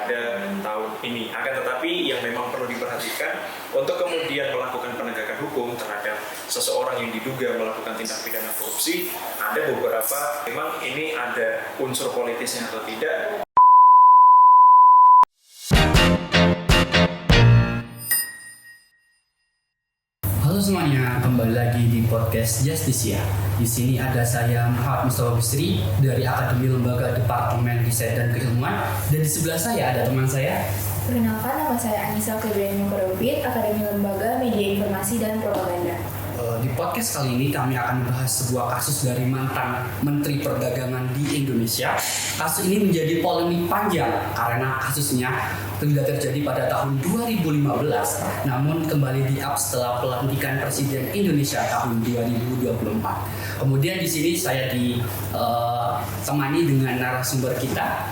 pada tahun ini. Akan tetapi yang memang perlu diperhatikan untuk kemudian melakukan penegakan hukum terhadap seseorang yang diduga melakukan tindak pidana korupsi, ada beberapa memang ini ada unsur politisnya atau tidak. Halo semuanya, kembali lagi di podcast Justisia. Di sini ada saya Muhammad Mustafa Bisri dari Akademi Lembaga Departemen Riset dan Keilmuan, dan di sebelah saya ada teman saya. Perkenalkan, nama saya Anissa Febriani Mukarubit, Akademi Lembaga Media Informasi dan Propaganda. Di podcast kali ini kami akan membahas sebuah kasus dari mantan Menteri Perdagangan di Indonesia. Kasus ini menjadi polemik panjang karena kasusnya sudah terjadi pada tahun 2015, namun kembali di-up setelah pelantikan Presiden Indonesia tahun 2024. Kemudian di sini saya ditemani dengan narasumber kita.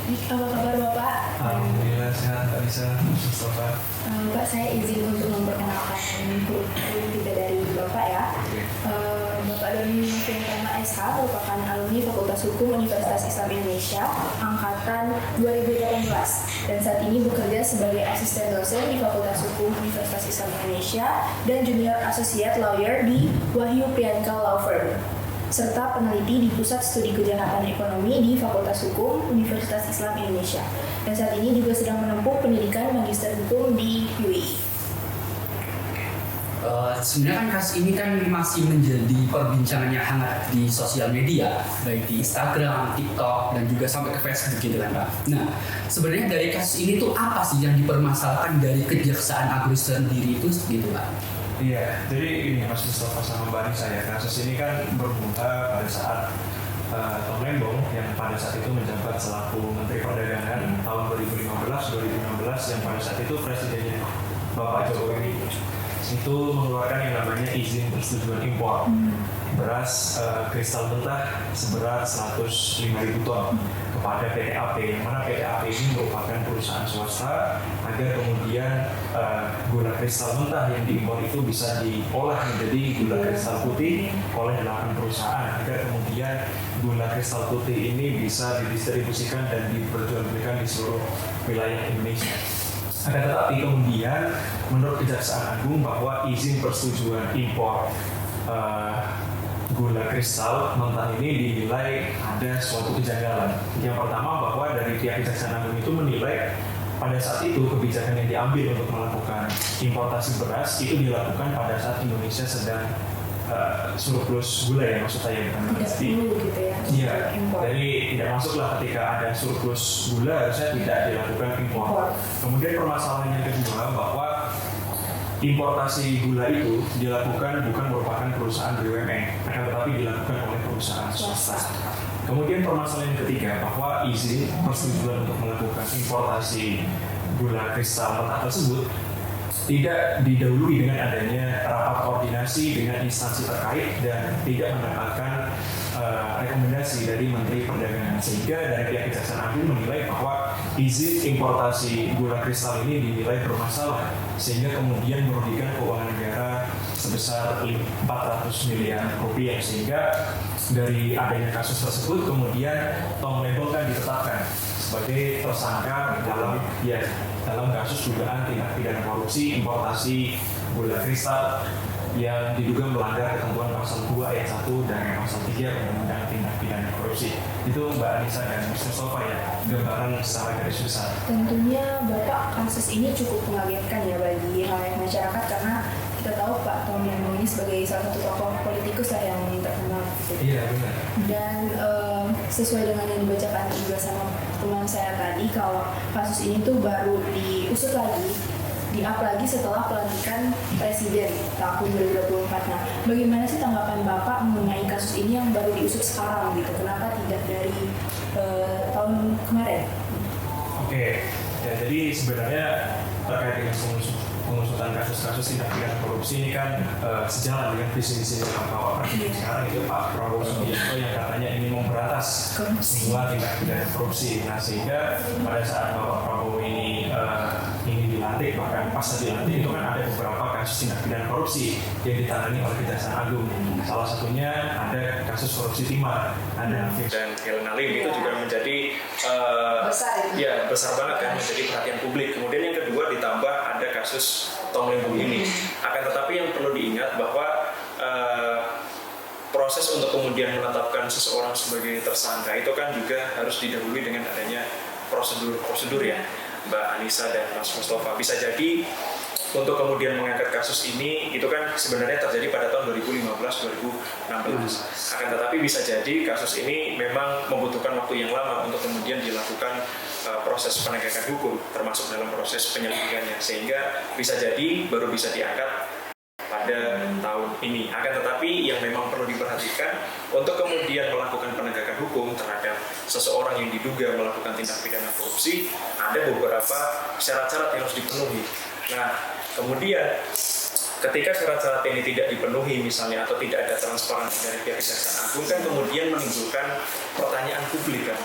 Apa kabar Bapak? Alhamdulillah sehat, Anissa, Mustafa. Bapak, saya izin untuk memperkenalkan kurikulum kita dari Bapak ya. Bapak Doni Noviantana SH merupakan alumni Fakultas Hukum Universitas Islam Indonesia angkatan 2018 dan saat ini bekerja sebagai asisten dosen di Fakultas Hukum Universitas Islam Indonesia dan junior associate lawyer di Wahyu Priyanka Law Firm, serta peneliti di Pusat Studi Kejahatan Ekonomi di Fakultas Hukum Universitas Islam Indonesia. Dan saat ini juga sedang menempuh pendidikan Magister Hukum di UI. Sebenarnya kan kasus ini kan masih menjadi perbincangan yang hangat di sosial media, baik di Instagram, TikTok, dan juga sampai ke Facebook gitu kan Pak. Nah, sebenarnya dari kasus ini tuh apa sih yang dipermasalahkan dari Kejaksaan Agung sendiri itu gitu Pak? Iya, jadi ini Mas Mustafa sama Mbak Anissa ya, kasus ini kan bermula pada saat Tom Lembong yang pada saat itu menjabat selaku Menteri Perdagangan tahun 2015-2016 yang pada saat itu presidennya Bapak Jokowi itu mengeluarkan yang namanya izin persetujuan impor beras kristal mentah seberat 105.000 ton kepada PT AP, yang mana PT AP ini merupakan perusahaan swasta agar kemudian gula kristal mentah yang diimpor itu bisa diolah menjadi gula kristal putih oleh 8 perusahaan agar kemudian gula kristal putih ini bisa didistribusikan dan diperjualbelikan di seluruh wilayah Indonesia. Akan tetapi kemudian menurut Kejaksaan Agung bahwa izin persetujuan impor gula kristal mentah ini dinilai ada suatu kejanggalan. Yang pertama bahwa dari pihak Kejaksaan Agung itu menilai pada saat itu kebijakan yang diambil untuk melakukan importasi beras itu dilakukan pada saat Indonesia sedang surplus gula ya, maksud saya bukan Tidak perlu gitu ya. Iya, Impor. jadi tidak masuklah ketika ada surplus gula harusnya tidak dilakukan impor. Kemudian permasalahan yang kedua bahwa importasi gula itu dilakukan bukan merupakan perusahaan BUMN, akan tetapi dilakukan oleh perusahaan swasta. Kemudian permasalahan yang ketiga bahwa izin persetujuan untuk melakukan importasi gula kristal mentah tersebut tidak didahului dengan adanya rapat koordinasi dengan instansi terkait dan tidak mendapatkan rekomendasi dari Menteri Perdagangan, sehingga dari pihak Kejaksaan Agung menilai bahwa izin importasi gula kristal ini dinilai bermasalah sehingga kemudian merugikan keuangan negara sebesar 400 miliar rupiah, sehingga dari adanya kasus tersebut kemudian Tom Lembong kan ditetapkan sebagai tersangka dalam kasus dugaan tindak pidana korupsi importasi gula kristal yang diduga melanggar ketentuan pasal 2 ayat 1 dan pasal 3 Undang-Undang Tindak Pidana Korupsi. Itu Mbak Anissa dan Mas Mustafa ya, gambaran secara garis besar. Tentunya Bapak, kasus ini cukup mengagetkan ya bagi rakyat masyarakat karena kita tahu Pak Tom Lembong ini sebagai salah satu tokoh politikus lah yang terkenal gitu. Iya benar. Dan sesuai dengan yang dibacakan juga sama teman saya tadi, kalau kasus ini tuh baru diusut lagi, di-up lagi setelah pelantikan Presiden tahun 2024. Nah, bagaimana sih tanggapan Bapak mengenai kasus ini yang baru diusut sekarang gitu? Kenapa tidak dari tahun kemarin? Oke, ya, jadi sebenarnya terkait dengan pengusutan kasus-kasus tindak pidana korupsi ini kan sejalan dengan visi-misi Bapak Presiden sekarang itu Pak Prabowo Subianto yang katanya ingin memberantas semua tindak pidana korupsi. Nah, sehingga pada saat Bapak Prabowo ini ingin dilantik, bahkan pasca dilantik itu kan ada beberapa kasus tindak pidana korupsi yang ditangani oleh Kejaksaan Agung. Salah satunya ada kasus korupsi timah, ada dan Helena Lim itu juga menjadi besar banget kan, menjadi perhatian publik. Kemudian yang kedua ditambah ada kasus Tom Lembong ini. Akan tetapi yang perlu diingat bahwa proses untuk kemudian menetapkan seseorang sebagai tersangka itu kan juga harus didahului dengan adanya prosedur ya, Mbak Anissa dan Mas Mustafa. Bisa jadi untuk kemudian mengangkat kasus ini itu kan sebenarnya terjadi pada tahun 2015-2016. Akan tetapi bisa jadi kasus ini memang membutuhkan waktu yang lama untuk kemudian dilakukan proses penegakan hukum, termasuk dalam proses penyelidikannya, sehingga bisa jadi baru bisa diangkat pada tahun ini. Akan tetapi yang memang perlu diperhatikan untuk kemudian melakukan penegakan hukum terhadap seseorang yang diduga melakukan tindak pidana korupsi, ada beberapa syarat-syarat yang harus dipenuhi. Nah, kemudian ketika syarat-syarat ini tidak dipenuhi misalnya atau tidak ada transparansi dari pihak Kejaksaan Agung kan kemudian menimbulkan pertanyaan publik kan,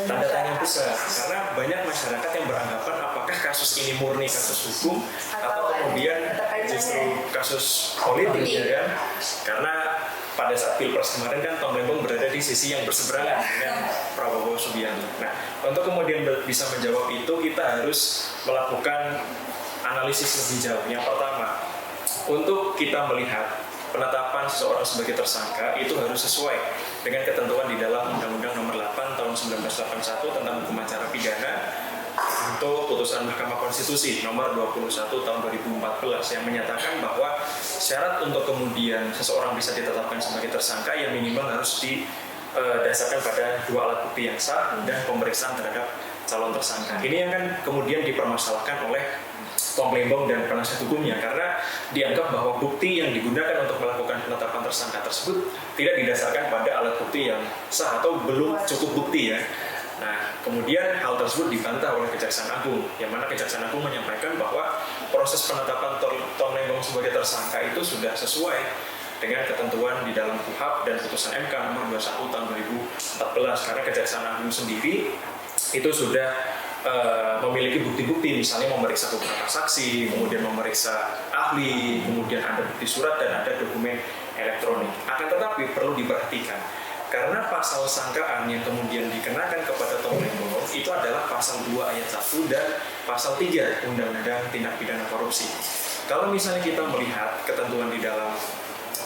tanda tanya besar, karena banyak masyarakat yang beranggapan apakah kasus ini murni kasus hukum atau kemudian justru kasus politik ya kan, karena pada saat Pilpres kemarin kan Tom Lembong berada di sisi yang berseberangan dengan Prabowo Subianto. Nah, untuk kemudian bisa menjawab itu kita harus melakukan analisis lebih jauh. Yang pertama, untuk kita melihat penetapan seseorang sebagai tersangka itu harus sesuai dengan ketentuan di dalam Undang-Undang Nomor 8 Tahun 1981 tentang Hukum Acara Pidana untuk putusan Mahkamah Konstitusi Nomor 21 Tahun 2014 yang menyatakan bahwa syarat untuk kemudian seseorang bisa ditetapkan sebagai tersangka yang minimal harus didasarkan pada 2 alat bukti yang sah dan pemeriksaan terhadap calon tersangka. Ini yang kan kemudian dipermasalahkan oleh Tom Lembong dan penasihat hukumnya karena dianggap bahwa bukti yang digunakan untuk melakukan penetapan tersangka tersebut tidak didasarkan pada alat bukti yang sah atau belum cukup bukti ya. Nah, kemudian hal tersebut dibantah oleh Kejaksaan Agung, yang mana Kejaksaan Agung menyampaikan bahwa proses penetapan Tom Lembong sebagai tersangka itu sudah sesuai dengan ketentuan di dalam KUHP dan putusan MK nomor 21 tahun 2014 karena Kejaksaan Agung sendiri itu sudah memiliki bukti-bukti, misalnya memeriksa beberapa saksi, kemudian memeriksa ahli, kemudian ada bukti surat dan ada dokumen elektronik. Akan tetapi perlu diperhatikan, karena pasal sangkaan yang kemudian dikenakan kepada Tom Lembong itu adalah pasal 2 ayat 1 dan pasal 3 Undang-Undang Tindak Pidana Korupsi. Kalau misalnya kita melihat ketentuan di dalam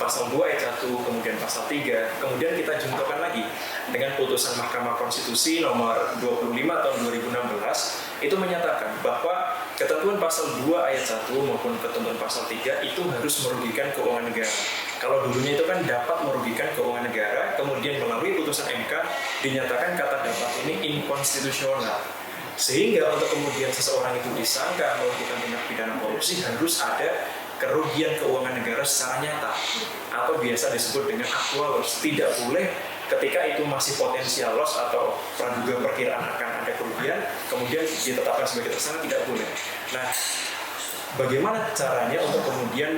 pasal 2 ayat 1, kemudian pasal 3, kemudian kita juntokan lagi dengan putusan Mahkamah Konstitusi nomor 25 tahun 2016 itu menyatakan bahwa ketentuan pasal 2 ayat 1 maupun ketentuan pasal 3 itu harus merugikan keuangan negara. Kalau dulunya itu kan dapat merugikan keuangan negara, kemudian melalui putusan MK dinyatakan kata dapat ini inkonstitusional. Sehingga untuk kemudian seseorang itu disangka melakukan tindak pidana korupsi harus ada kerugian keuangan negara secara nyata atau biasa disebut dengan actual loss. Tidak boleh ketika itu masih potensial loss atau praduga perkiraan akan ada kerugian kemudian ditetapkan sebagai tersangka, tidak boleh. Nah, bagaimana caranya untuk kemudian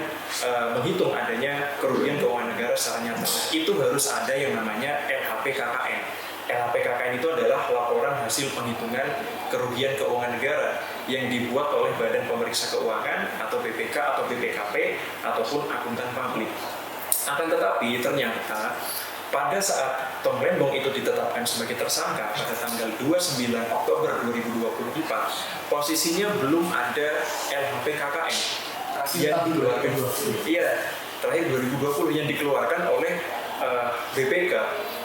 menghitung adanya kerugian keuangan negara secara nyata? Itu harus ada yang namanya LHPKKN. LHPKKN itu adalah laporan hasil penghitungan kerugian keuangan negara yang dibuat oleh Badan Pemeriksa Keuangan atau BPK atau BPKP ataupun akuntan publik. Akan tetapi ternyata pada saat Tom Lembong itu ditetapkan sebagai tersangka pada tanggal 29 Oktober 2024, posisinya belum ada LHPKKN yang dikeluarkan. Iya, terakhir 2020 yang dikeluarkan oleh BPK.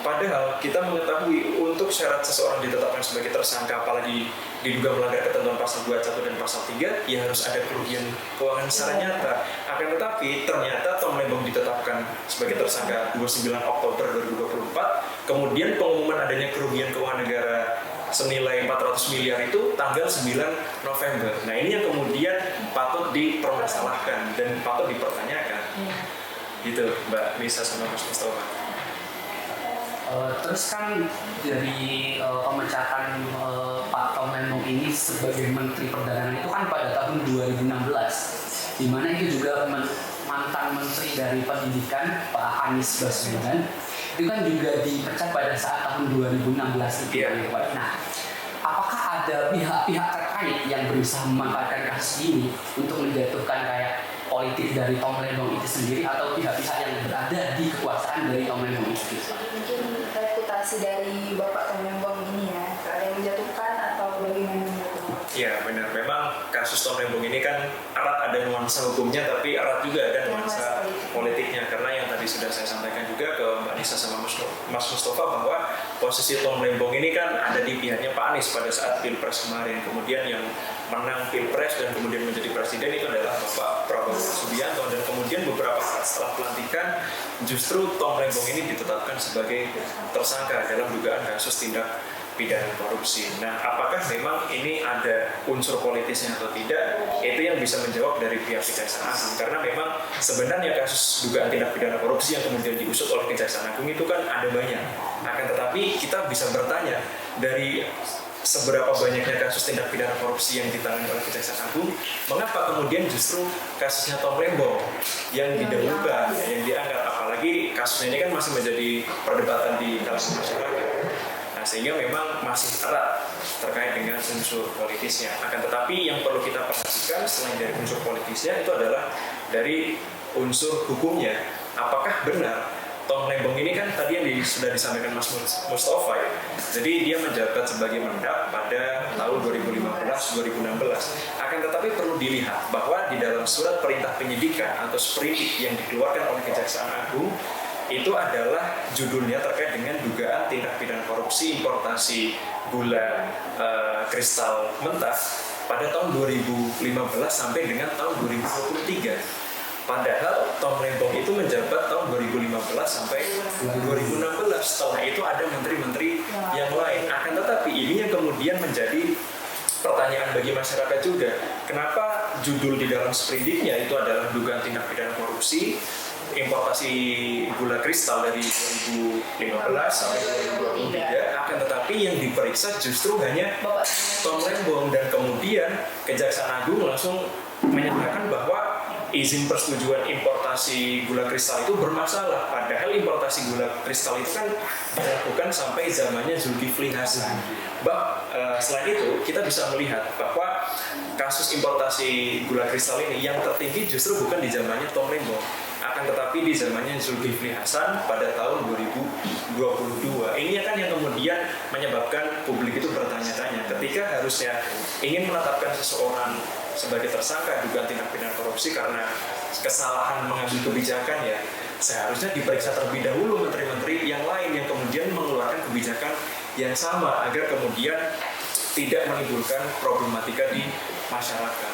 Padahal kita mengetahui untuk syarat seseorang ditetapkan sebagai tersangka apalagi diduga melanggar ketentuan pasal 21 dan pasal 3 ya harus ada kerugian keuangan secara nyata. Akan tetapi ternyata Tom Lembong ditetapkan sebagai tersangka 29 Oktober 2024, kemudian pengumuman adanya kerugian keuangan negara senilai 400 miliar itu tanggal 9 November. Nah, ini yang kemudian patut dipermasalahkan dan patut dipertanyakan. Gitu, Mbak Nisa sama Mas Mustafa. Terus kan dari pemecatan Pak Tom Lembong ini sebagai Menteri Perdagangan itu kan pada tahun 2016, di mana itu juga mantan Menteri dari Pendidikan Pak Anies Baswedan itu kan juga dipecat pada saat tahun 2016 itu. Yeah. Nah, apakah ada pihak-pihak terkait yang berusaha memanfaatkan kasus ini untuk menjatuhkan kayak politik dari Tom Lembong itu sendiri atau pihak-pihak yang berada di kekuasaan dari Tom Lembong itu? Mungkin reputasi dari Bapak Tom Lembong ini ya, ada yang menjatuhkan atau bagaimana menjatuhkan? Ya benar, memang kasus Tom Lembong ini kan erat ada nuansa hukumnya tapi erat juga ada nuansa politiknya, karena yang tadi sudah saya sampaikan juga ke Mbak Nisa sama Mas Mustafa bahwa posisi Tom Lembong ini kan ada di pihaknya Pak Anies pada saat Pilpres kemarin. Kemudian yang menang Pilpres dan kemudian menjadi presiden itu adalah Bapak Prabowo Subianto, dan kemudian beberapa saat setelah pelantikan justru Tom Lembong ini ditetapkan sebagai tersangka dalam dugaan kasus tindak pidana korupsi. Nah, apakah memang ini ada unsur politisnya atau tidak? Itu yang bisa menjawab dari pihak Kejaksaan Agung. Karena memang sebenarnya kasus dugaan tindak pidana korupsi yang kemudian diusut oleh Kejaksaan Agung itu kan ada banyak. Akan tetapi kita bisa bertanya, dari seberapa banyaknya kasus tindak pidana korupsi yang ditangani oleh Kejaksaan Agung, mengapa kemudian justru kasusnya Tom Lembong yang didahulukan, yang diangkat? Apalagi kasus ini kan masih menjadi perdebatan di dalam masyarakat. Sehingga memang masih erat terkait dengan unsur politisnya. Akan tetapi yang perlu kita perhatikan selain dari unsur politisnya itu adalah dari unsur hukumnya. Apakah benar Tom Lembong ini kan tadi yang sudah disampaikan Mas Mustafa ya. Jadi dia menjabat sebagai Mendak pada tahun 2015-2016. Akan tetapi perlu dilihat bahwa di dalam surat perintah penyidikan atau sprindik yang dikeluarkan oleh Kejaksaan Agung itu adalah judulnya terkait dengan dugaan tindak pidana korupsi importasi gula kristal mentah pada tahun 2015 sampai dengan tahun 2023. Padahal Tom Lembong itu menjabat tahun 2015 sampai 2016. Setelah itu ada menteri-menteri yang lain. Akan tetapi ini yang kemudian menjadi pertanyaan bagi masyarakat juga. Kenapa judul di dalam sprindiknya itu adalah dugaan tindak pidana korupsi importasi gula kristal dari 2015 sampai 2023, akan tetapi yang diperiksa justru hanya Tom Lembong, dan kemudian Kejaksaan Agung langsung menyatakan bahwa izin persetujuan importasi gula kristal itu bermasalah, padahal importasi gula kristal itu kan dilakukan sampai zamannya Zulkifli Hasan. Selain itu kita bisa melihat bahwa kasus importasi gula kristal ini yang tertinggi justru bukan di zamannya Tom Lembong, akan tetapi di zamannya Zulkifli Hasan pada tahun 2022. Ini kan yang kemudian menyebabkan publik itu bertanya-tanya ketika harusnya ingin menetapkan seseorang sebagai tersangka dugaan tindak pidana korupsi karena kesalahan mengambil kebijakan, ya seharusnya diperiksa terlebih dahulu menteri-menteri yang lain yang kemudian mengeluarkan kebijakan yang sama agar kemudian tidak menimbulkan problematika di masyarakat.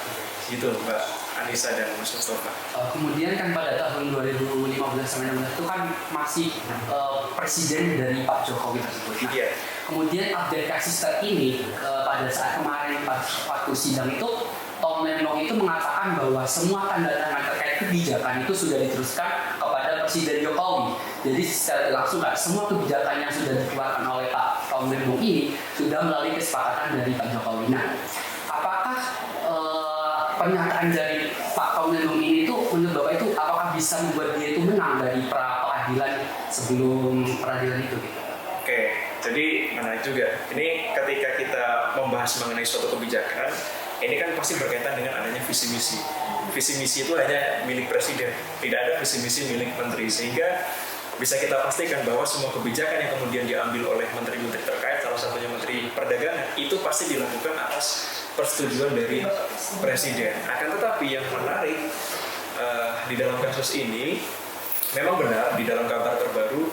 Gitu Mbak Anissa dan Mas Mustafa. Kemudian kan pada tahun 2015 sampai 2016 itu kan masih presiden dari Pak Jokowi tersebut. Nah, kemudian update kasus terkini pada saat kemarin waktu sidang itu Tom Lembong itu mengatakan bahwa semua tanda tangan terkait kebijakan itu sudah diteruskan kepada Presiden Jokowi. Jadi secara langsung semua kebijakan yang sudah dikeluarkan oleh Pak Tom Lembong ini sudah melalui kesepakatan dari Pak Jokowi. Nah, apakah pernyataan dari Pak Tom Lembong ini itu menurut Bapak itu apakah bisa membuat dia itu menang dari pra peradilan sebelum peradilan itu? Oke, jadi menarik juga. Ini ketika kita membahas mengenai suatu kebijakan, ini kan pasti berkaitan dengan adanya visi misi. Visi misi itu hanya milik presiden, tidak ada visi misi milik menteri, sehingga bisa kita pastikan bahwa semua kebijakan yang kemudian diambil oleh menteri-menteri terkait, salah satunya Menteri Perdagangan, itu pasti dilakukan atas persetujuan dari presiden. Akan tetapi yang menarik di dalam kasus ini, memang benar di dalam kabar terbaru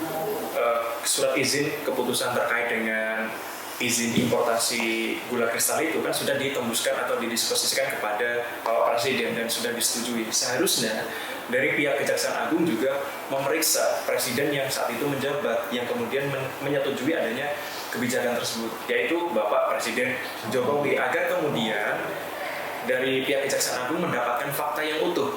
surat izin keputusan terkait dengan izin importasi gula kristal itu kan sudah ditembuskan atau didisposisikan kepada Bapak Presiden dan sudah disetujui. Seharusnya dari pihak Kejaksaan Agung juga memeriksa presiden yang saat itu menjabat yang kemudian menyetujui adanya kebijakan tersebut, yaitu Bapak Presiden Jokowi, agar kemudian dari pihak Kejaksaan Agung mendapatkan fakta yang utuh.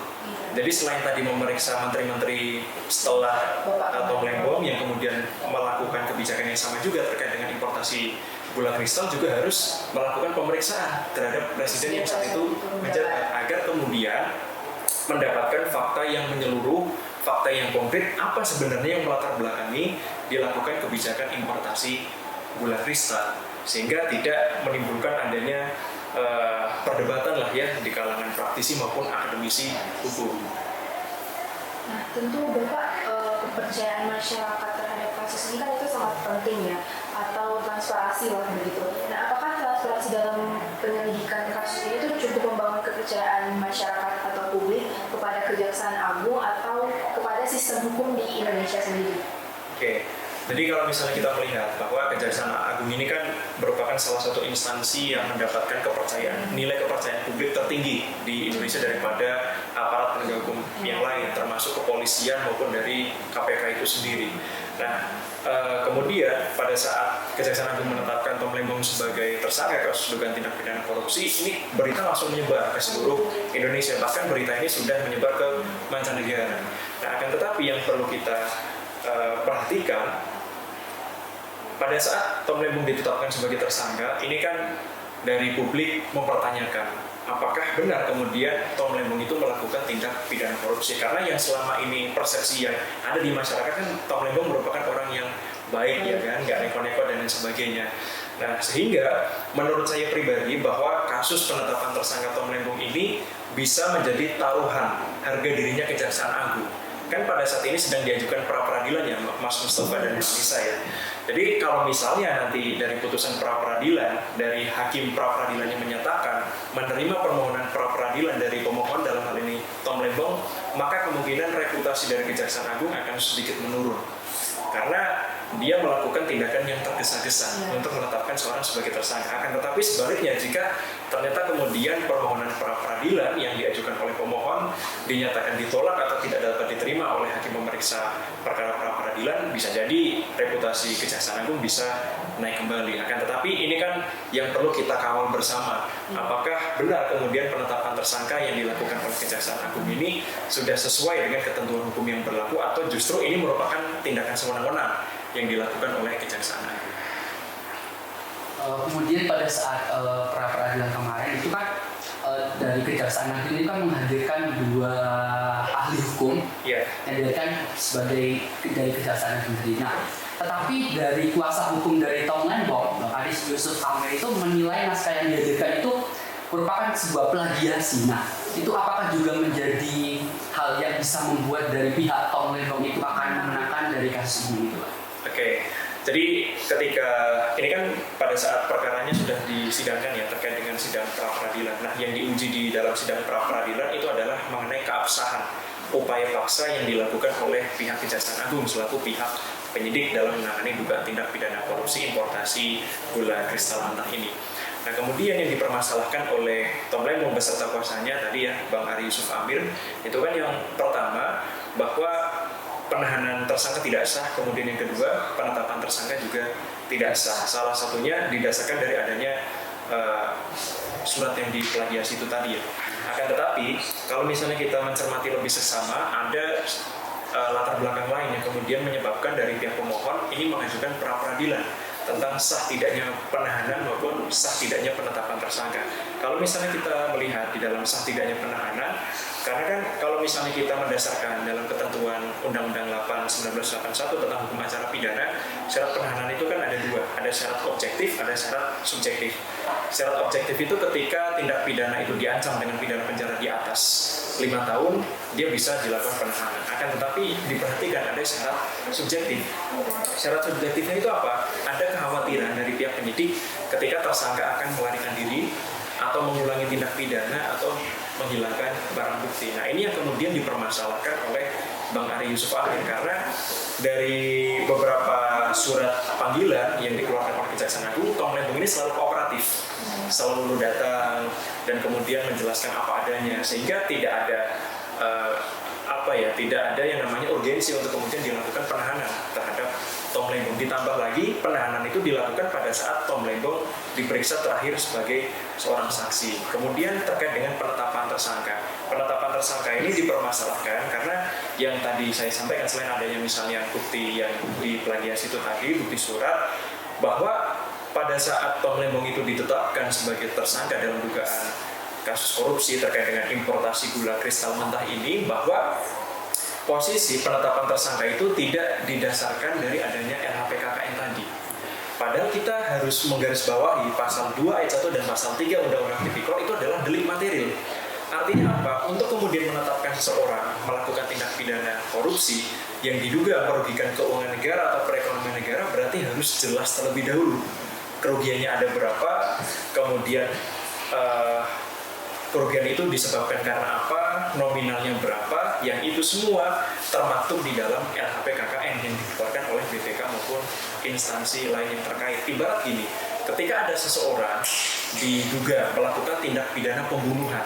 Jadi selain tadi memeriksa menteri-menteri setelah Tom Lembong yang kemudian melakukan kebijakan yang sama juga terkait dengan importasi gula kristal, juga harus melakukan pemeriksaan terhadap presiden yang saat itu menjabat agar kemudian mendapatkan fakta yang menyeluruh, fakta yang konkret apa sebenarnya yang melatar belakangi dilakukan kebijakan importasi gula kristal, sehingga tidak menimbulkan adanya ya di kalangan praktisi maupun akademisi hukum. Nah, tentu Bapak kepercayaan masyarakat terhadap kasus ini kan itu sangat penting ya, atau transparansi lah begitu. Nah, apakah transparansi dalam penyelidikan kasus ini itu cukup membangun kepercayaan masyarakat atau publik kepada Kejaksaan Agung atau kepada sistem hukum di Indonesia sendiri? Oke. Jadi kalau misalnya kita melihat bahwa Kejaksaan Agung ini kan merupakan salah satu instansi yang mendapatkan kepercayaan, nilai kepercayaan publik tertinggi di Indonesia daripada aparat penegak hukum yang lain, termasuk kepolisian maupun dari KPK itu sendiri. Nah, kemudian pada saat Kejaksaan Agung menetapkan Tom Lembong sebagai tersangka kasus dugaan tindak pidana korupsi, ini berita langsung menyebar ke seluruh Indonesia. Bahkan berita ini sudah menyebar ke mancanegara. Nah, akan tetapi yang perlu kita perhatikan, pada saat Tom Lembong ditetapkan sebagai tersangka, ini kan dari publik mempertanyakan apakah benar kemudian Tom Lembong itu melakukan tindak pidana korupsi. Karena yang selama ini persepsi yang ada di masyarakat kan Tom Lembong merupakan orang yang baik ya kan, nggak neko-neko dan lain sebagainya. Nah, sehingga menurut saya pribadi bahwa kasus penetapan tersangka Tom Lembong ini bisa menjadi taruhan harga dirinya Kejaksaan Agung. Kan pada saat ini sedang diajukan pra-peradilan ya Mas Mustafa dan Mas Nisa ya. Jadi kalau misalnya nanti dari putusan pra-peradilan, dari hakim pra-peradilan yang menyatakan menerima permohonan pra-peradilan dari pemohon dalam hal ini Tom Lembong, maka kemungkinan reputasi dari Kejaksaan Agung akan sedikit menurun. Karena dia melakukan tindakan yang tergesa-gesa untuk menetapkan seorang sebagai tersangka. Akan tetapi sebaliknya, jika ternyata kemudian permohonan pra-peradilan yang diajukan oleh pemohon dinyatakan ditolak atau tidak dapat diterima oleh hakim pemeriksa perkara pra-peradilan, bisa jadi reputasi Kejaksaan Agung bisa naik kembali. Akan tetapi ini kan yang perlu kita kawal bersama. Apakah benar kemudian penetapan tersangka yang dilakukan oleh Kejaksaan Agung ini sudah sesuai dengan ketentuan hukum yang berlaku, atau justru ini merupakan tindakan sewenang-wenang yang dilakukan oleh Kejaksaan Agung. Kemudian pada saat pra-peradilan kemarin itu kan dari Kejaksaan Agung ini kan menghadirkan dua ahli hukum yang dihadirkan sebagai dari Kejaksaan Agung sendiri. Nah, tetapi dari kuasa hukum dari Tom Lembong, Aris Yusuf Amir itu menilai naskah yang dihadirkan itu merupakan sebuah plagiasi. Nah, itu apakah juga menjadi hal yang bisa membuat dari pihak Tom Lembong itu akan memenangkan dari kasus ini? Oke, jadi ketika ini kan pada saat perkaranya sudah disidangkan ya terkait dengan sidang pra-peradilan. Nah, yang diuji di dalam sidang pra-peradilan itu adalah mengenai keabsahan upaya paksa yang dilakukan oleh pihak Kejaksaan Agung selaku pihak penyidik dalam menangani dugaan tindak pidana korupsi importasi gula kristal mentah ini. Nah, kemudian yang dipermasalahkan oleh Tom Lembong beserta kuasanya tadi ya Bang Ari Yusuf Amir, itu kan yang pertama bahwa penahanan tersangka tidak sah, kemudian yang kedua penetapan tersangka juga tidak sah. Salah satunya didasarkan dari adanya surat yang diplagiasi itu tadi ya. Akan tetapi kalau misalnya kita mencermati lebih seksama, ada latar belakang lain yang kemudian menyebabkan dari pihak pemohon ini mengajukan pra-peradilan tentang sah tidaknya penahanan maupun sah tidaknya penetapan tersangka. Kalau misalnya kita melihat di dalam sah tidaknya penahanan, karena kan kalau misalnya kita mendasarkan dalam ketentuan Undang-Undang 8 1981 tentang hukum acara pidana, syarat penahanan itu kan ada dua, ada syarat objektif, ada syarat subjektif. Syarat objektif itu ketika tindak pidana itu diancam dengan pidana penjara di atas 5 tahun, dia bisa dilakukan penahanan. Akan tetapi diperhatikan ada syarat subjektif. Syarat subjektifnya itu apa? Ada kekhawatiran dari pihak penyidik ketika tersangka akan melarikan diri atau mengulangi tindak pidana atau menghilangkan barang bukti. Nah, ini yang kemudian dipermasalahkan oleh Bang Ari Yusuf Amir, karena dari beberapa surat panggilan yang dikeluarkan oleh Kejaksaan Agung, Tom Lembong ini selalu kooperatif, selalu datang dan kemudian menjelaskan apa adanya, sehingga tidak ada tidak ada yang namanya urgensi untuk kemudian dilakukan penahanan terhadap Tom Lembong. Ditambah lagi penahanan itu dilakukan pada saat Tom Lembong diperiksa terakhir sebagai seorang saksi. Kemudian terkait dengan penetapan tersangka. Penetapan tersangka ini dipermasalahkan karena yang tadi saya sampaikan, selain adanya misalnya bukti yang diplagiasi itu tadi, bukti surat, bahwa pada saat Tom Lembong itu ditetapkan sebagai tersangka dalam dugaan kasus korupsi terkait dengan importasi gula kristal mentah ini, bahwa posisi penetapan tersangka itu tidak didasarkan dari adanya LHPKKN tadi. Padahal kita harus menggarisbawahi pasal 2 ayat 1 dan pasal 3 Undang-Undang Tipikor itu adalah delik material. Artinya apa? Untuk kemudian menetapkan seseorang melakukan tindak pidana korupsi yang diduga merugikan keuangan negara atau perekonomian negara, berarti harus jelas terlebih dahulu kerugiannya ada berapa, kemudian kerugian itu disebabkan karena apa, nominalnya berapa, yang itu semua termaktub di dalam LHP-KKN yang dikeluarkan oleh BPK maupun instansi lain yang terkait. Ibarat gini, ketika ada seseorang diduga melakukan tindak pidana pembunuhan,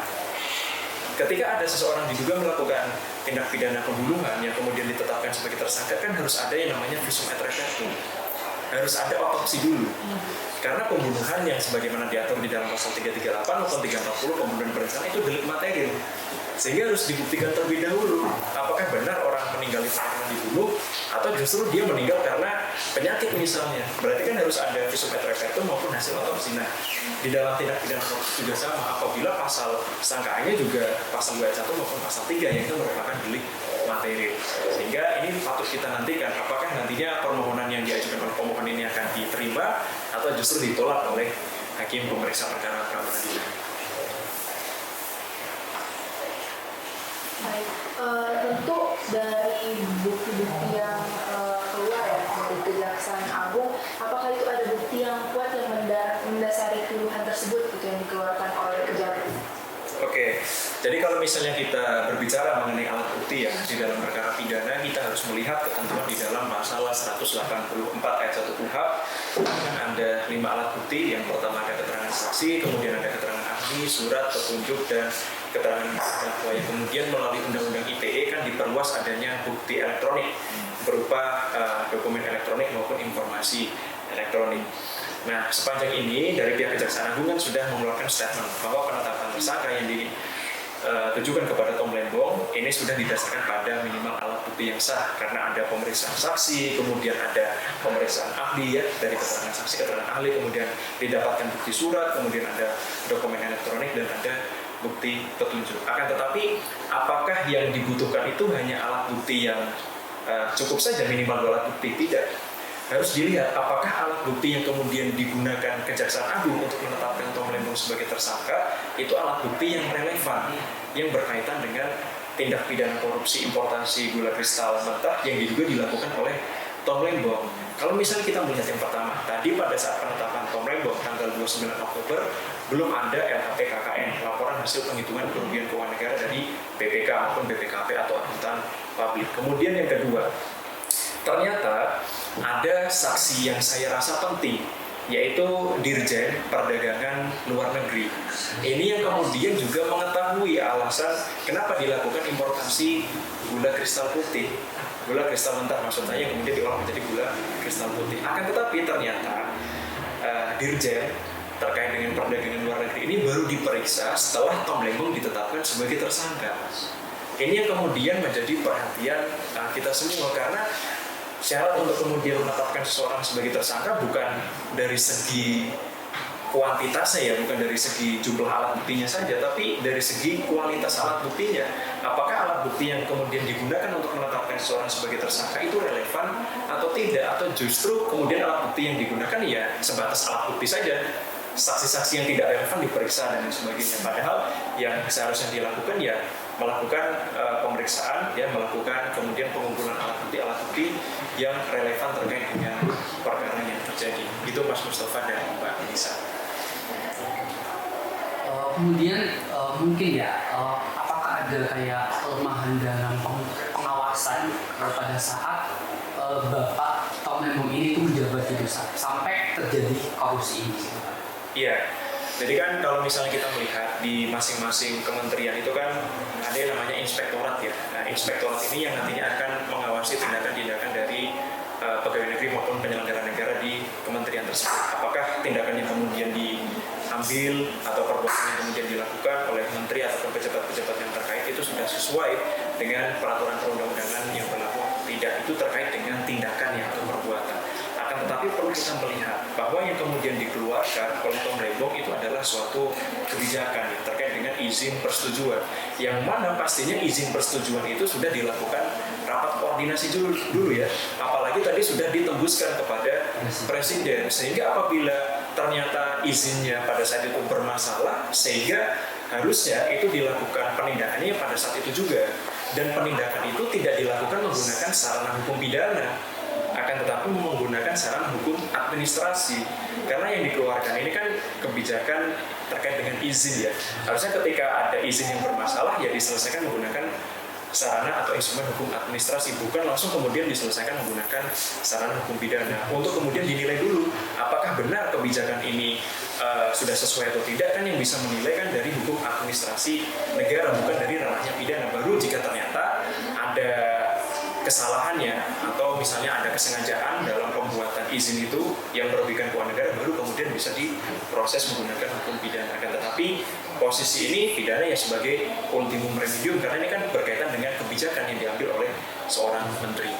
ketika ada seseorang diduga melakukan tindak pidana pembunuhan yang kemudian ditetapkan sebagai tersangka, kan harus ada yang namanya visum et repertum, harus ada otopsi dulu. Karena pembunuhan yang sebagaimana diatur di dalam pasal 338 maupun 340 pembunuhan berencana itu delik material, sehingga harus dibuktikan terlebih dahulu apakah benar orang meninggal itu karena dibunuh atau justru dia meninggal karena penyakit misalnya. Berarti kan harus ada visum et repertum maupun hasil otopsi. Nah, di dalam tindak pidana korupsi juga sama, apabila pasal sangkaannya juga pasal 2 ayat 1 maupun pasal 3 yang itu merupakan delik material. Sehingga ini patut kita nantikan apakah nantinya permohonan yang diajukan oleh pemohon ini akan diterima atau justru ditolak oleh hakim pemeriksa perkara pra peradilan. Baik, tentu dari bukti-bukti yang keluar ya dari Kejaksaan Agung, apakah itu ada bukti yang kuat yang mendasari tuduhan tersebut gitu yang dikeluarkan oleh Kejaksaan? Oke, jadi kalau misalnya kita berbicara mengenai alat bukti ya di dalam perkara pidana, kita harus melihat ketentuan di dalam pasal 184 ayat 1 KUHP. Ada 5 alat bukti. Yang pertama ada keterangan saksi, kemudian ada keterangan ahli, surat, petunjuk, dan keterangan terdakwa. Yang kemudian melalui Undang-Undang ITE kan diperluas adanya bukti elektronik berupa dokumen elektronik maupun informasi elektronik. Nah, sepanjang ini dari pihak Kejaksaan Agung kan sudah mengeluarkan statement bahwa penetapan tersangka yang ditujukan kepada Tom Lembong ini sudah didasarkan pada minimal alat bukti yang sah, karena ada pemeriksaan saksi, kemudian ada pemeriksaan ahli ya, dari keterangan saksi, keterangan ahli, kemudian didapatkan bukti surat, kemudian ada dokumen elektronik dan ada bukti petunjuk. Akan tetapi apakah yang dibutuhkan itu hanya alat bukti yang cukup saja minimal 2 alat bukti? Tidak. Harus dilihat apakah alat bukti yang kemudian digunakan Kejaksaan Agung untuk menetapkan Tom Lembong sebagai tersangka itu alat bukti yang relevan, yang berkaitan dengan tindak pidana korupsi importasi gula kristal mentah yang diduga dilakukan oleh Tom Lembong. Kalau misalnya kita melihat yang pertama, tadi pada saat penetapan Tom Lembong tanggal 29 Oktober belum ada LHP-KKN, laporan hasil penghitungan kerugian keuangan negara dari BPK maupun BPKP atau akuntan publik. Kemudian yang kedua, ternyata ada saksi yang saya rasa penting, yaitu Dirjen Perdagangan Luar Negeri. Ini yang kemudian juga mengetahui alasan kenapa dilakukan importasi gula kristal putih, gula kristal mentah maksudnya, yang kemudian diolah menjadi gula kristal putih. Akan tetapi ternyata Dirjen terkait dengan perdagangan luar negeri ini baru diperiksa setelah Tom Lembong ditetapkan sebagai tersangka. Ini yang kemudian menjadi perhatian kita semua, karena syarat untuk kemudian menetapkan seseorang sebagai tersangka bukan dari segi kuantitasnya ya, bukan dari segi jumlah alat buktinya saja, tapi dari segi kualitas alat buktinya. Apakah alat bukti yang kemudian digunakan untuk menetapkan seseorang sebagai tersangka itu relevan atau tidak, atau justru kemudian alat bukti yang digunakan ya sebatas alat bukti saja, saksi-saksi yang tidak relevan diperiksa dan sebagainya. Padahal yang seharusnya dilakukan ya melakukan pemeriksaan, ya melakukan kemudian pengumpulan alat bukti yang relevan terkait dengan perkara yang terjadi. Itu Mas Mustafa dan Mbak Nisa. Kemudian mungkin ya, apakah ada kayak kelemahan dalam pengawasan pada saat Bapak Tom Lembong ini itu menjabat di desa sampai terjadi korupsi ini? Iya. Jadi kan kalau misalnya kita melihat di masing-masing kementerian itu kan ada yang namanya inspektorat ya. Nah, inspektorat ini yang nantinya akan mengawasi tindakan-tindakan dari pegawai negeri maupun penyelenggara negara di kementerian tersebut. Apakah tindakan yang kemudian diambil atau perbuatan yang kemudian dilakukan oleh menteri ataupun pejabat-pejabat yang terkait itu sudah sesuai dengan peraturan perundang-undangan yang berlaku? Tidak, itu terkait dengan tindakan yang atau perbuatan. Tetapi perlu kita melihat bahwa yang kemudian dikeluarkan oleh Tom Lembong itu adalah suatu kebijakan yang terkait dengan izin persetujuan, yang mana pastinya izin persetujuan itu sudah dilakukan rapat koordinasi dulu ya, apalagi tadi sudah ditembuskan kepada presiden. Sehingga apabila ternyata izinnya pada saat itu bermasalah, sehingga harusnya itu dilakukan penindakannya pada saat itu juga. Dan penindakan itu tidak dilakukan menggunakan sarana hukum pidana, akan tetapi menggunakan sarana hukum administrasi. Karena yang dikeluarkan ini kan kebijakan terkait dengan izin ya. Harusnya ketika ada izin yang bermasalah ya diselesaikan menggunakan sarana atau instrumen hukum administrasi, bukan langsung kemudian diselesaikan menggunakan sarana hukum pidana. Untuk kemudian dinilai dulu apakah benar kebijakan ini sudah sesuai atau tidak, kan yang bisa menilai kan dari hukum administrasi negara, bukan dari ranahnya pidana. Baru jika ternyata ada kesalahannya atau misalnya ada kesengajaan dalam pembuatan izin itu yang merugikan keuangan negara, baru kemudian bisa diproses menggunakan hukum pidana. Akan tetapi posisi ini pidana ya sebagai ultimum remedium, karena ini kan berkaitan dengan kebijakan yang diambil oleh seorang menteri.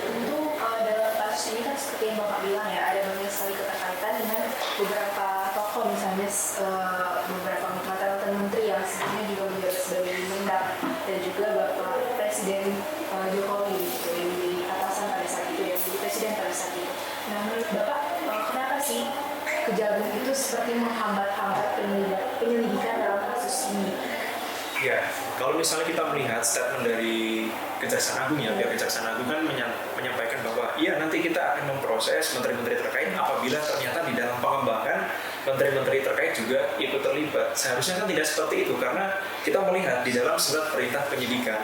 Tentu dalam kasus ini kan seperti yang Bapak bilang ya, ada banyak sekali keterkaitan dengan beberapa tokoh, misalnya beberapa mantan menteri yang sebelumnya juga menjabat sebagai Mendak, dan juga Bapak Presiden Jokowi gitu, yang menjadi atasan pada saat itu, yang menjadi presiden pada saat itu. Nah, menurut Bapak, kenapa sih Kejagung itu seperti menghambat-hambat penyelidikan dalam kasus ini? Ya, kalau misalnya kita melihat statement dari Kejaksaan Agung ya, pihak Kejaksaan Agung kan menyampaikan bahwa iya nanti kita akan memproses menteri-menteri terkait apabila ternyata di dalam pengembangan menteri-menteri terkait juga ikut terlibat. Seharusnya kan tidak seperti itu, karena kita melihat di dalam surat perintah penyidikan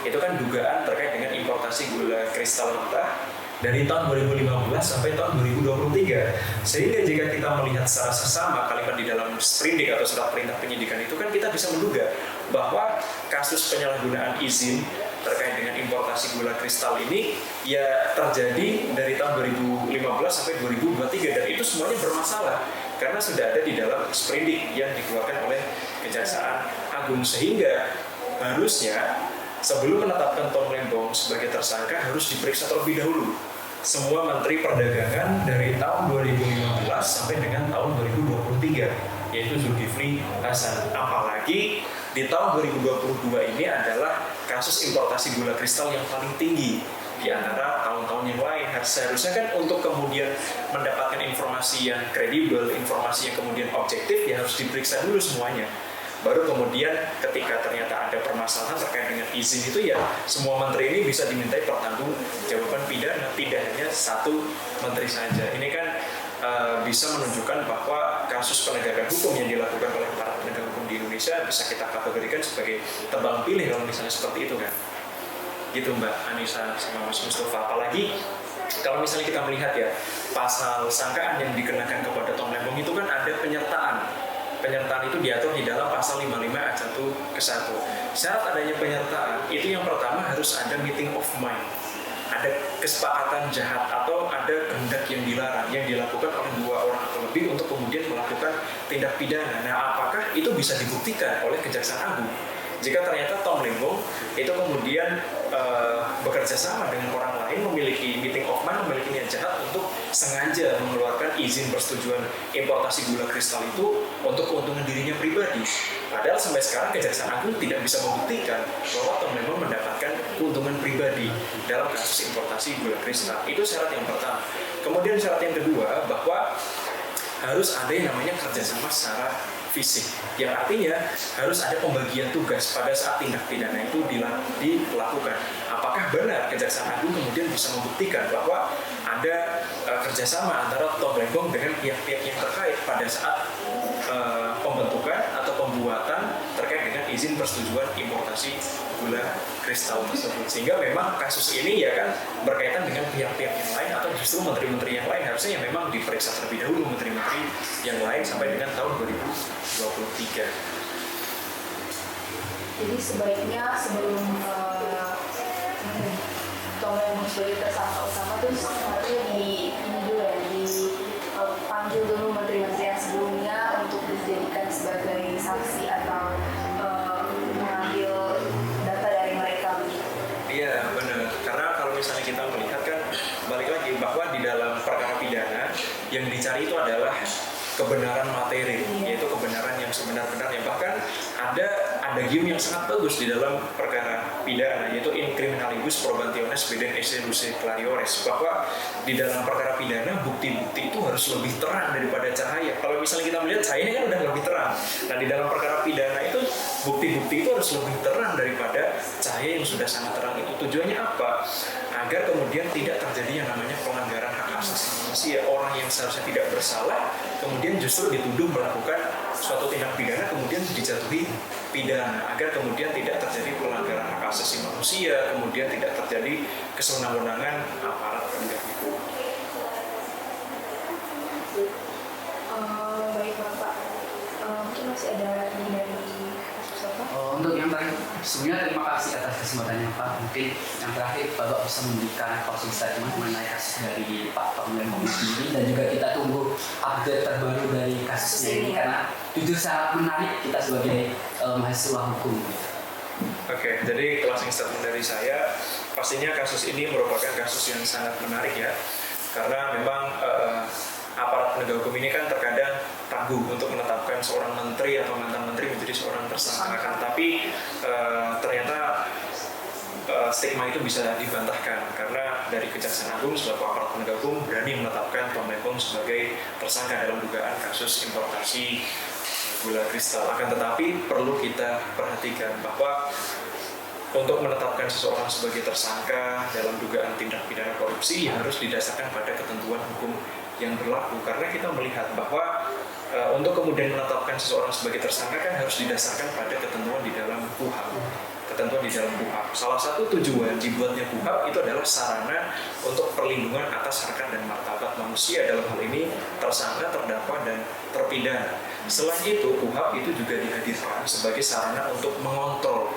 itu kan dugaan terkait dengan importasi gula kristal mentah dari tahun 2015 sampai tahun 2023. Sehingga jika kita melihat secara sesama kalimat di dalam sprindik atau surat perintah penyidikan itu kan kita bisa menduga bahwa kasus penyalahgunaan izin terkait dengan importasi gula kristal ini ya terjadi dari tahun 2015 sampai 2023, dan itu semuanya bermasalah karena sudah ada di dalam sprindik yang dikeluarkan oleh Kejaksaan Agung. Sehingga harusnya sebelum menetapkan Tom Lembong sebagai tersangka harus diperiksa terlebih dahulu semua menteri perdagangan dari tahun 2015 sampai dengan tahun 2023, yaitu Zulkifli Hasan. Apalagi di tahun 2022 ini adalah kasus importasi gula kristal yang paling tinggi di antara tahun-tahun yang lain. Seharusnya kan untuk kemudian mendapatkan informasi yang kredibel, informasi yang kemudian objektif, ya harus diperiksa dulu semuanya. Baru kemudian ketika ternyata ada permasalahan terkait dengan izin itu, ya semua menteri ini bisa dimintai pertanggungjawaban pidana, tidak hanya satu menteri saja. Ini kan bisa menunjukkan bahwa kasus penegakan hukum yang dilakukan oleh para penegak hukum di Indonesia bisa kita kategorikan sebagai tebang pilih kalau misalnya seperti itu kan. Gitu Mbak Anissa sama Mas Mustafa. Apalagi kalau misalnya kita melihat ya pasal sangkaan yang dikenakan kepada Tom Lembong itu kan ada penyertaan. Penyertaan itu diatur di dalam pasal 55 ayat 1 ke 1. Syarat adanya penyertaan itu yang pertama harus ada meeting of mind, ada kesepakatan jahat atau ada kehendak yang dilarang yang dilakukan oleh dua orang atau lebih untuk kemudian melakukan tindak pidana. Nah, apakah itu bisa dibuktikan oleh Kejaksaan Agung? Jika ternyata Tom Lembong itu kemudian bekerja sama dengan orang lain, memiliki meeting of mind, memiliki niat jahat untuk sengaja mengeluarkan izin persetujuan importasi gula kristal itu untuk keuntungan dirinya pribadi. Padahal sampai sekarang Kejaksaan Agung tidak bisa membuktikan bahwa Tom Lembong mendapatkan keuntungan pribadi dalam kasus importasi gula kristal. Itu syarat yang pertama. Kemudian syarat yang kedua bahwa harus ada yang namanya kerjasama secara fisik, yang artinya harus ada pembagian tugas pada saat tindak pidana itu dilakukan. Apakah benar Kejaksaan Agung kemudian bisa membuktikan bahwa ada kerjasama antara Tom Lembong dengan pihak-pihak yang terkait pada saat pembentukan atau pembuatan terkait dengan izin persetujuan importasi gula kristal tersebut, sehingga memang kasus ini ya kan berkaitan dengan pihak-pihak yang lain atau justru menteri-menteri yang lain. Harusnya yang memang diperiksa terlebih dahulu menteri-menteri yang lain sampai dengan tahun 2023. Jadi sebaiknya sebelum Tom Lembong sebagai tersangka utama tuh harusnya dipanggil dulu menteri-menteri yang sebelumnya untuk dijadikan sebagai saksi atau mengambil data dari mereka. Iya benar, karena kalau misalnya kita melihat kan balik lagi bahwa di dalam perkara pidana yang dicari itu adalah kebenaran materi, yaitu kebenaran yang sebenar-benarnya. Bahkan ada adagium yang sangat bagus di dalam perkara pidana, yaitu in criminalibus probationes beden esse luce clariores, bahwa di dalam perkara pidana bukti-bukti itu harus lebih terang daripada cahaya. Kalau misalnya kita melihat cahaya ini kan udah lebih terang, nah di dalam perkara pidana itu bukti-bukti itu harus lebih terang daripada cahaya yang sudah sangat terang itu. Tujuannya apa? Agar kemudian tidak terjadi yang namanya pelanggaran hak asasi manusia. Orang yang seharusnya tidak bersalah kemudian justru dituduh melakukan suatu tindak pidana, kemudian dijatuhi pidana, agar kemudian tidak terjadi pelanggaran hak asasi manusia, kemudian tidak terjadi kesewenang-wenangan aparat penegak hukum. Baik Bapak, mungkin masih ada lagi dari kasus Bapak? Untuk yang terakhir, sebenarnya terima kasih atas kesempatannya Pak. Mungkin yang terakhir Bapak bisa memberikan closing statement mengenai kasus dari Pak Lembong sendiri, dan juga kita tunggu update terbaru dari kasusnya ini, karena jujur sangat menarik kita sebagai mahasiswa hukum. Oke, jadi closing statement dari saya, pastinya kasus ini merupakan kasus yang sangat menarik ya, karena memang aparat penegak hukum ini kan terkadang ragu untuk menetapkan seorang menteri atau mantan menteri menjadi seorang tersangka, tapi ternyata stigma itu bisa dibantahkan, karena dari Kejaksaan Agung selaku aparat penegak hukum berani menetapkan Tom Lembong sebagai tersangka dalam dugaan kasus importasi gula kristal. Akan tetapi perlu kita perhatikan bahwa untuk menetapkan seseorang sebagai tersangka dalam dugaan tindak pidana korupsi harus didasarkan pada ketentuan hukum yang berlaku, karena kita melihat bahwa untuk kemudian menetapkan seseorang sebagai tersangka kan harus didasarkan pada ketentuan di dalam KUHP. Ketentuan di dalam KUHP. Salah satu tujuan dibuatnya KUHP itu adalah sarana untuk perlindungan atas harkat dan martabat manusia, dalam hal ini tersangka, terdakwa, dan terpidana. Selain itu, KUHP itu juga dihadirkan sebagai sarana untuk mengontrol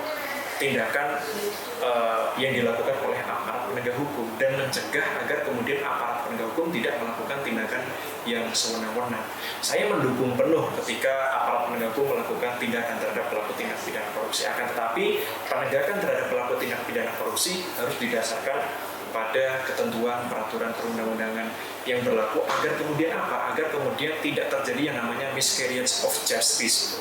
tindakan yang dilakukan oleh aparat penegak hukum dan mencegah agar kemudian aparat penegak hukum tidak melakukan tindakan yang sewenang-wenang. Saya mendukung penuh ketika aparat penegak hukum melakukan tindakan terhadap pelaku tindak pidana korupsi. Akan tetapi penegakan terhadap pelaku tindak pidana korupsi harus didasarkan pada ketentuan peraturan perundang-undangan yang berlaku, agar kemudian apa? Agar kemudian tidak terjadi yang namanya miscarriage of justice.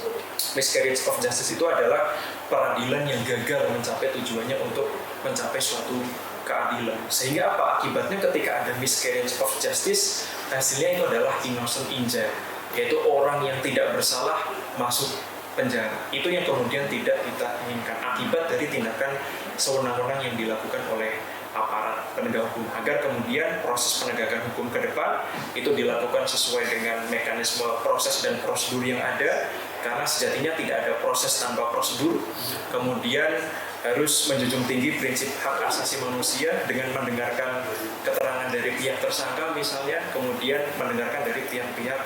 Miscarriage of justice itu adalah peradilan yang gagal mencapai tujuannya untuk mencapai suatu keadilan. Sehingga apa? Akibatnya ketika ada miscarriage of justice, hasilnya itu adalah innocent injury, yaitu orang yang tidak bersalah masuk penjara. Itu yang kemudian tidak kita inginkan akibat dari tindakan sewenang-wenang yang dilakukan oleh aparat penegak hukum, agar kemudian proses penegakan hukum ke depan itu dilakukan sesuai dengan mekanisme proses dan prosedur yang ada, karena sejatinya tidak ada proses tanpa prosedur. Kemudian harus menjunjung tinggi prinsip hak asasi manusia dengan mendengarkan keterangan dari pihak tersangka misalnya, kemudian mendengarkan dari pihak-pihak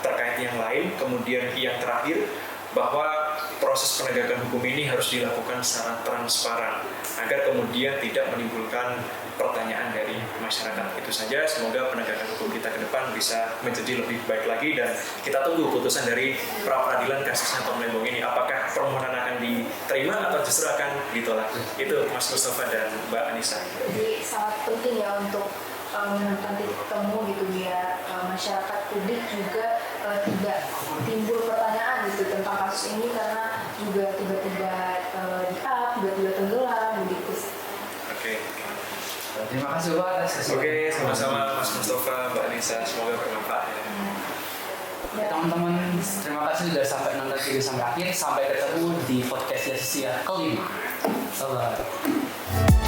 terkait yang lain. Kemudian yang terakhir, bahwa proses penegakan hukum ini harus dilakukan secara transparan agar kemudian tidak menimbulkan pertanyaan dari masyarakat. Itu saja, semoga penegakan hukum kita ke depan bisa menjadi lebih baik lagi, dan kita tunggu putusan dari pra-peradilan kasusnya Tom Lembong ini. Apakah permohonan akan diterima atau justru akan ditolak? Itu Mas Mustafa dan Mbak Anissa. Jadi sangat penting ya untuk menemukan titik temu gitu, biar masyarakat publik juga tidak timbul pertanyaan gitu tentang kasus ini, karena juga tiba-tiba di-up, tiba-tiba tenggelam begitu. Oke. Terima kasih Pak atas kesempatan. Oke, sama-sama Mas Mustafa, Mbak Anissa, semoga bermanfaat ya. Ya. Teman-teman, terima kasih sudah sampai nonton video sampai akhir. Sampai ketemu di podcast Lesia kelima. Bye-bye.